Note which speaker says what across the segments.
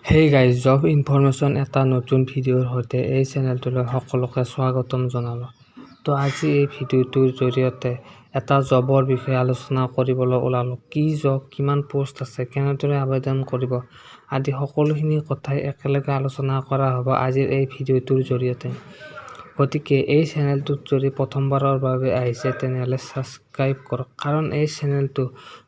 Speaker 1: Hey guys, job information এটা নতুন ভিডিঅ'ৰ সৈতে এই চেনেলটোলৈ সকলোকে স্বাগতম জনালোঁ। তো আজি এই ভিডিঅ'টোৰ জৰিয়তে এটা জবৰ বিষয়ে আলোচনা কৰিবলৈ ওলালোঁ। কি জব, কিমান পোষ্ট আছে, কেনেদৰে আবেদন কৰিব আদি সকলোখিনি কথাই একেলগে আলোচনা কৰা হ'ব আজিৰ এই ভিডিঅ'টোৰ জৰিয়তে। গতিকে এই চেনেলটোত যদি প্ৰথমবাৰৰ বাবে আহিছে তেনেহ'লে ছাবস্ক্ৰাইব কৰক, কাৰণ এই চেনেলটো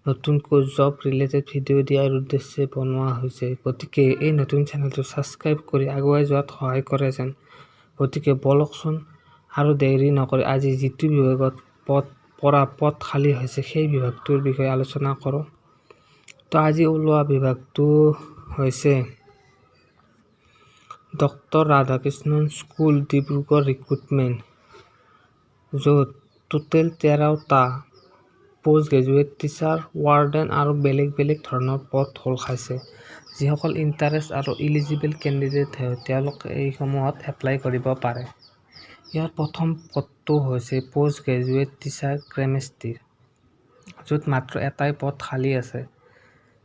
Speaker 1: নতুনকৈ জব ৰিলেটেড ভিডিঅ' দিয়াৰ উদ্দেশ্যে বনোৱা হৈছে। গতিকে এই নতুন চেনেলটো ছাবস্ক্ৰাইব কৰি আগুৱাই যোৱাত সহায় কৰে যেন। গতিকে বলকচোন আৰু দেৰি নকৰি আজি যিটো বিভাগত পদ খালী হৈছে সেই বিভাগটোৰ বিষয়ে আলোচনা কৰোঁ। তো আজি ওলোৱা বিভাগটো হৈছে doctor Radhakrishnan school, Dibrugarh recruitment, য'ত টোটেল 13টা পোষ্ট গ্ৰেজুৱেট টিচাৰ, ৱাৰ্ডেন আৰু বেলেগ বেলেগ ধৰণৰ পদ খোল খাইছে। যিসকল ইণ্টাৰেষ্ট আৰু ইলিজিবল কেণ্ডিডেট তেওঁলোকে এইসমূহত এপ্লাই কৰিব পাৰে। ইয়াৰ প্ৰথম পদটো হৈছে পোষ্ট গ্ৰেজুৱেট টিচাৰ কেমেষ্ট্ৰীৰ, য'ত মাত্ৰ এটাই পদ খালী আছে।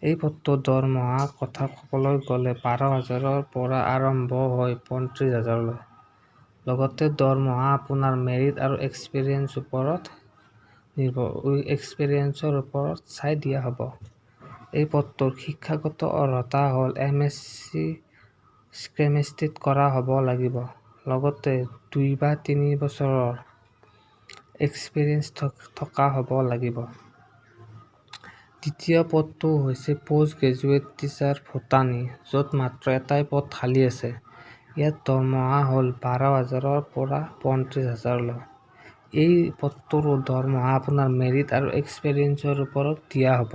Speaker 1: এই পদটোৰ দৰমহাৰ কথা ক'বলৈ গ'লে 12,000ৰ পৰা আৰম্ভ হৈ 35,000লৈ। লগতে দৰমহা আপোনাৰ মেৰিট আৰু এক্সপিৰিয়েঞ্চৰ ওপৰত চাই দিয়া হ'ব। এই পদটোৰ শিক্ষাগত অৰ্হতা হ'ল MSc কেমেষ্ট্ৰীত কৰা হ'ব লাগিব। লগতে 2 বা 3 বছৰৰ এক্সপিৰিয়েঞ্চ থকা হ'ব লাগিব। দ্বিতীয় পদটো হৈছে পোষ্ট গ্ৰেজুৱেট টিচাৰ ভোটানী, য'ত মাত্ৰ এটাই পদ খালী আছে। ইয়াত দৰমহা হ'ল 12,000ৰ পৰা 35,000লৈ। এই পদটোৰো দৰমহা আপোনাৰ মেৰিট আৰু এক্সপিৰিয়েঞ্চৰ ওপৰত দিয়া হ'ব।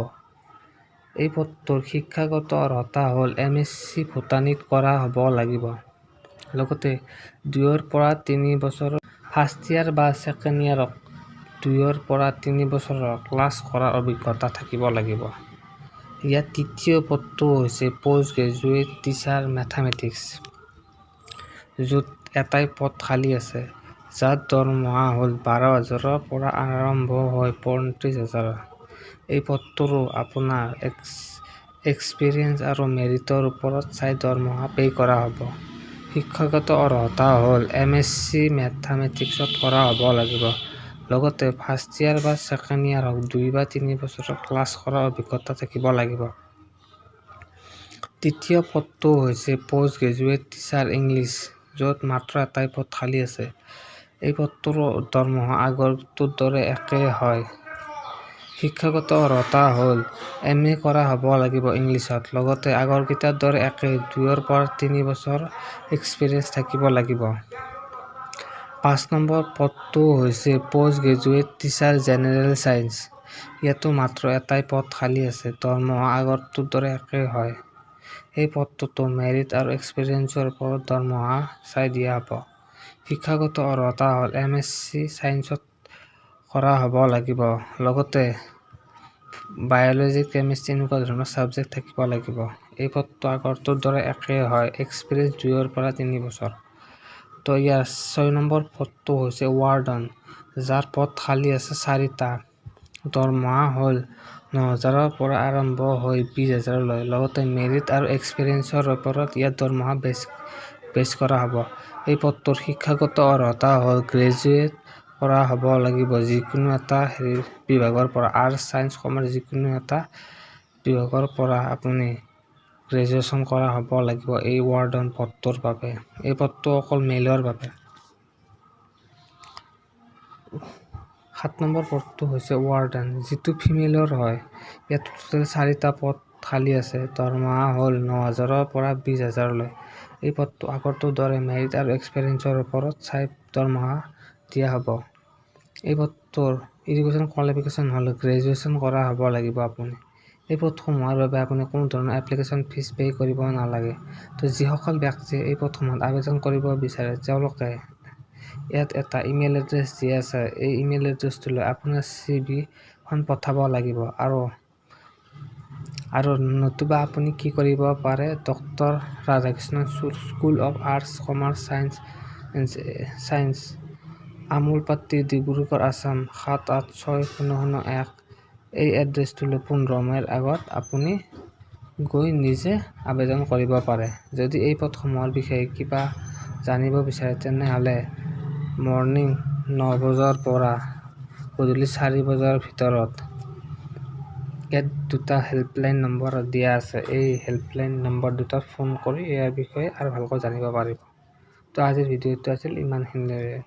Speaker 1: এই পদটোৰ শিক্ষাগত অৰ্হতা হ'ল MSc ভোটানীত কৰা হ'ব লাগিব। লগতে 2 পৰা 3 বছৰৰ ফাৰ্ষ্ট ইয়াৰ বা ছেকেণ্ড ইয়াৰক 2 পৰা 3 বছৰৰ ক্লাছ কৰাৰ অভিজ্ঞতা থাকিব লাগিব। ইয়াত তৃতীয় পদটো হৈছে পোষ্ট গ্ৰেজুৱেট টিচাৰ মেথামেটিক্স, য'ত এটাই পদ খালী আছে, যাৰ দৰমহা হ'ল 12,000ৰ পৰা আৰম্ভ হৈ 35,000। এই পদটোৰো আপোনাৰ এক্সপিৰিয়েঞ্চ আৰু মেৰিটৰ ওপৰত চাই দৰমহা পে' কৰা হ'ব। শিক্ষাগত অৰ্হতা হ'ল MSc মেথামেটিক্সত কৰা হ'ব লাগিব। লগতে ফাৰ্ষ্ট ইয়াৰ বা ছেকেণ্ড ইয়াৰক 2 বা 3 বছৰৰ ক্লাছ কৰাৰ অভিজ্ঞতা থাকিব লাগিব। তৃতীয় পদটো হৈছে পোষ্ট গ্ৰেজুৱেট টিচাৰ ইংলিছ, য'ত মাত্ৰ এটাই পদ খালী আছে। এই পদটোৰো দৰমহা আগৰটোৰ দৰে একেই হয়। শিক্ষাগত অৰ্হতা হ'ল MA কৰা হ'ব লাগিব ইংলিছত। লগতে আগৰকেইটাৰ দৰে একেই 2 পৰা 3 বছৰ এক্সপিৰিয়েঞ্চ থাকিব লাগিব। 5 নম্বৰ পদটো হৈছে post graduate teacher general science. ইয়াতো মাত্ৰ এটাই পদ খালী আছে। দৰমহা আগৰটোৰ দৰে একেই হয়। এই পদটোতো মেৰিট আৰু এক্সপিৰিয়েঞ্চৰ ওপৰত দৰমহা চাই দিয়া হ'ব। শিক্ষাগত অৰ্হতা হ'ল MSc ছায়েন্সত কৰা হ'ব লাগিব। লগতে বায়'লজি, কেমেষ্ট্ৰী এনেকুৱা ধৰণৰ ছাবজেক্ট থাকিব লাগিব। এই পদটো আগৰটোৰ দৰে একেই হয়। এক্সপিৰিয়েঞ্চ 2 পৰা 3 বছৰ। তো ইয়াৰ 6 নম্বৰ পদটো হৈছে ৱাৰ্ডন, যাৰ পদ খালী আছে 4টা। দৰমহা হ'ল 9,000ৰ পৰা আৰম্ভ হৈ 20,000লৈ। লগতে মেৰিট আৰু এক্সপিৰিয়েঞ্চৰ ওপৰত ইয়াত দৰমহা বেছ কৰা হ'ব। এই পদটোৰ শিক্ষাগত অৰ্হতা হ'ল গ্ৰেজুৱেট কৰা হ'ব লাগিব যিকোনো এটা বিভাগৰ পৰা। আৰ্টছ, ছায়েন্স, কমাৰ্চ যিকোনো এটা বিভাগৰ পৰা আপুনি গ্ৰেজুৱেশ্যন কৰা হ'ব লাগিব এই ৱাৰ্ডন পদটোৰ বাবে। এই পদটো অকল মেলৰ বাবে। 7 নম্বৰ পদটো হৈছে ৱাৰ্ডেন, যিটো ফিমেলৰ হয়। ইয়াত টোটেল 4টা পদ খালী আছে। দৰমহা হ'ল 9,000ৰ পৰা 20,000লৈ। এই পদটো আগৰটোৰ দৰে মেৰিট আৰু এক্সপিৰিয়েঞ্চৰ ওপৰত চাই দৰমহা দিয়া হ'ব। এই পদটোৰ এডুকেশ্যন কোৱালিফিকেশ্যন হ'ল গ্ৰেজুৱেশ্যন কৰা হ'ব লাগিব আপুনি। এই পদসমূহৰ বাবে আপুনি কোনো ধৰণৰ এপ্লিকেশ্যন ফিজ পে' কৰিব নালাগে। তো যিসকল ব্যক্তিয়ে এই পদসমূহত আবেদন কৰিব বিচাৰে তেওঁলোকে ইয়াত এটা ইমেইল এড্ৰেছ দিয়া আছে। এই ইমেইল এড্ৰেছটোলৈ আপোনাৰ CV খন পঠাব লাগিব। আৰু নতুবা আপুনি কি কৰিব পাৰে, doctor Radhakrishnan school of arts, commerce, science, Amolapatty, Dibrugarh, Assam 786,001 এই এড্ৰেছটোলৈ 15 মেৰ আগত আপুনি গৈ নিজে আবেদন কৰিব পাৰে। যদি এই পদসমূহৰ বিষয়ে কিবা জানিব বিচাৰে তেনেহ'লে মৰ্নিং 9 বজাৰ পৰা গধূলি 4 বজাৰ ভিতৰত ইয়াত দুটা হেল্পলাইন নম্বৰ দিয়া আছে। এই হেল্পলাইন নম্বৰ দুটাত ফোন কৰি ইয়াৰ বিষয়ে আৰু ভালকৈ জানিব পাৰিব। তো আজিৰ ভিডিঅ'টো আছিল ইমানখিনিয়ে।